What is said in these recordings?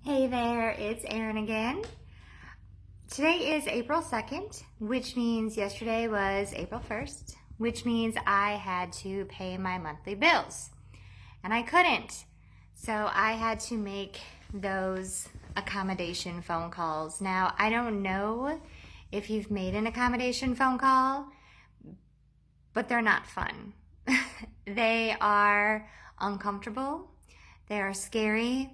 Hey there, it's Erin again. Today is April 2nd, which means yesterday was April 1st, which means I had to pay my monthly bills. And I couldn't. So I had to make those accommodation phone calls. Now, I don't know if you've made an accommodation phone call, but they're not fun. They are uncomfortable, they are scary,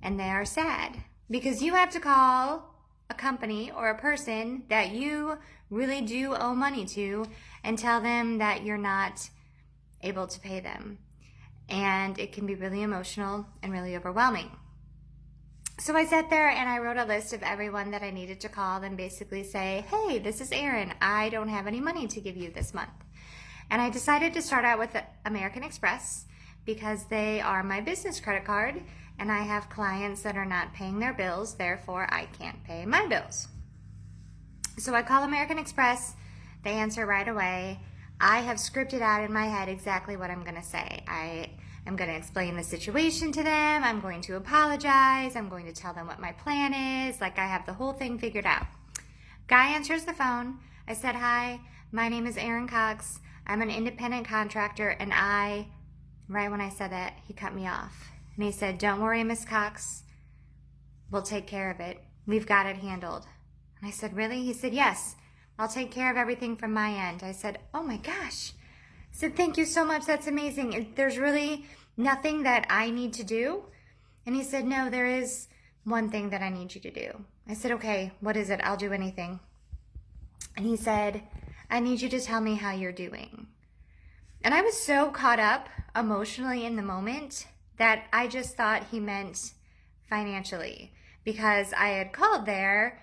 and they are sad because you have to call a company or a person that you really do owe money to and tell them that you're not able to pay them. And it can be really emotional and really overwhelming. So I sat there and I wrote a list of everyone that I needed to call and basically say, hey, this is Erin. I don't have any money to give you this month. And I decided to start out with American Express because they are my business credit card and I have clients that are not paying their bills, therefore I can't pay my bills. So I call American Express, they answer right away. I have scripted out in my head exactly what I'm going to say. I am going to explain the situation to them, I'm going to apologize, I'm going to tell them what my plan is, like I have the whole thing figured out. Guy answers the phone. I said, hi, my name is Erin Cox. I'm an independent contractor, and right when I said that, he cut me off. And he said, don't worry, Miss Cox. We'll take care of it. We've got it handled. And I said, really? He said, yes. I'll take care of everything from my end. I said, oh my gosh. I said, thank you so much. That's amazing. There's really nothing that I need to do? And he said, no, there is one thing that I need you to do. I said, okay, what is it? I'll do anything. And he said, I need you to tell me how you're doing. And I was so caught up emotionally in the moment that I just thought he meant financially, because I had called there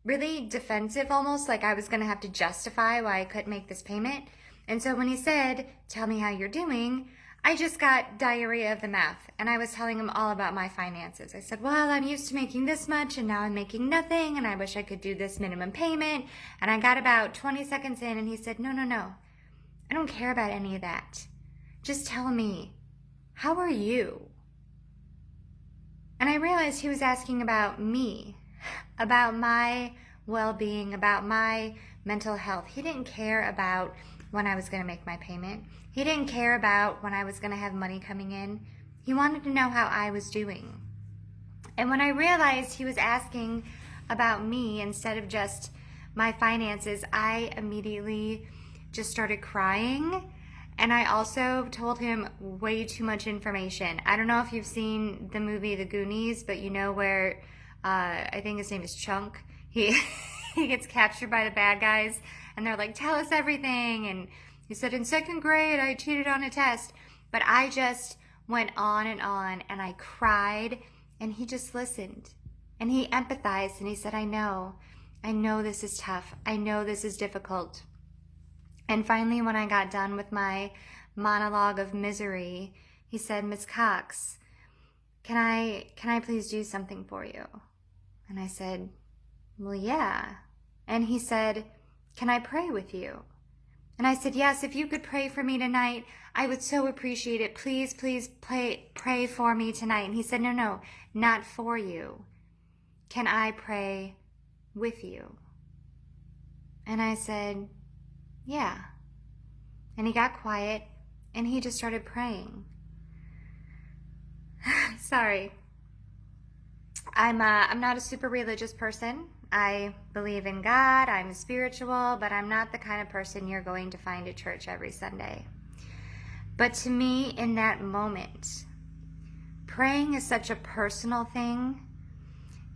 really defensive, almost like I was going to have to justify why I couldn't make this payment. And so when he said, tell me how you're doing, I just got diarrhea of the mouth, and I was telling him all about my finances. I said, well, I'm used to making this much and now I'm making nothing, and I wish I could do this minimum payment. And I got about 20 seconds in and he said, no, I don't care about any of that. Just tell me, how are you? And I realized he was asking about me, about my well-being, about my mental health. He didn't care about when I was going to make my payment. He didn't care about when I was going to have money coming in. He wanted to know how I was doing. And when I realized he was asking about me instead of just my finances, I immediately just started crying. And I also told him way too much information. I don't know if you've seen the movie The Goonies, but you know where, I think his name is Chunk. He gets captured by the bad guys and they're like, tell us everything. And he said, in second grade, I cheated on a test. But I just went on and I cried, and he just listened and he empathized and he said, I know this is tough. I know this is difficult. And finally, when I got done with my monologue of misery, he said, Miss Cox, can I please do something for you? And I said, well, yeah. And he said, can I pray with you? And I said, yes, if you could pray for me tonight, I would so appreciate it. Please pray for me tonight. And he said, no, not for you. Can I pray with you? And I said, yeah. And he got quiet and he just started praying. Sorry. I'm not a super religious person. I believe in God, I'm spiritual, but I'm not the kind of person you're going to find at church every Sunday. But to me, in that moment, praying is such a personal thing.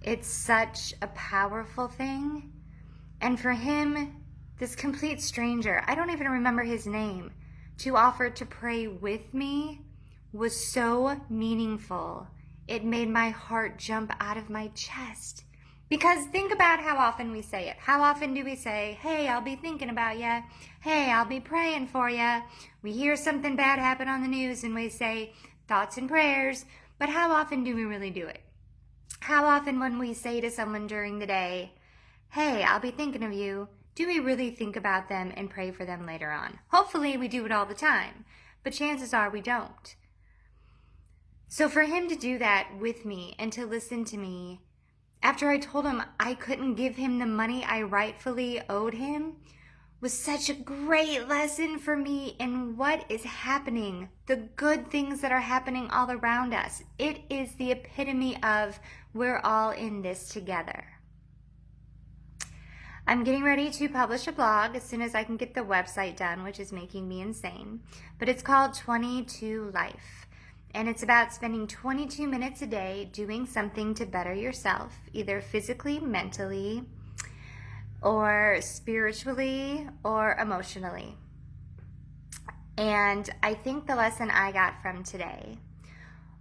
It's such a powerful thing. And for him, this complete stranger, I don't even remember his name, to offer to pray with me was so meaningful. It made my heart jump out of my chest. Because think about how often we say it. How often do we say, hey, I'll be thinking about you. Hey, I'll be praying for you. We hear something bad happen on the news and we say thoughts and prayers. But how often do we really do it? How often when we say to someone during the day, hey, I'll be thinking of you, do we really think about them and pray for them later on? Hopefully we do it all the time, but chances are we don't. So for him to do that with me and to listen to me after I told him I couldn't give him the money I rightfully owed him was such a great lesson for me in what is happening, the good things that are happening all around us. It is the epitome of we're all in this together. I'm getting ready to publish a blog as soon as I can get the website done, which is making me insane. But it's called 22 Life. And it's about spending 22 minutes a day doing something to better yourself, either physically, mentally, or spiritually, or emotionally. And I think the lesson I got from today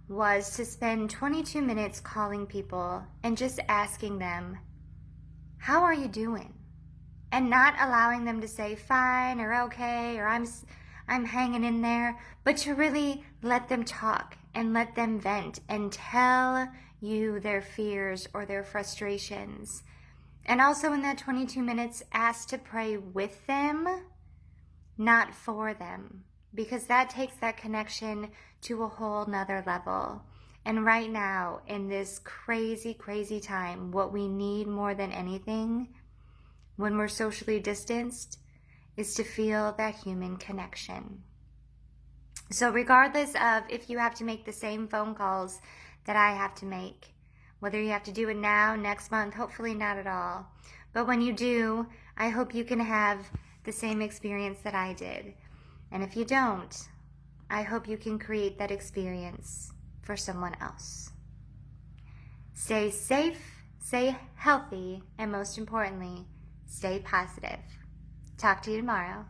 was to spend 22 minutes calling people and just asking them, how are you doing? And not allowing them to say fine or okay or I'm hanging in there, but to really let them talk and let them vent and tell you their fears or their frustrations. And also in that 22 minutes, ask to pray with them, not for them, because that takes that connection to a whole nother level. And right now, in this crazy, crazy time, what we need more than anything when we're socially distanced is to feel that human connection. So regardless of if you have to make the same phone calls that I have to make, whether you have to do it now, next month, hopefully not at all. But when you do, I hope you can have the same experience that I did. And if you don't, I hope you can create that experience for someone else. Stay safe, stay healthy, and most importantly, stay positive. Talk to you tomorrow.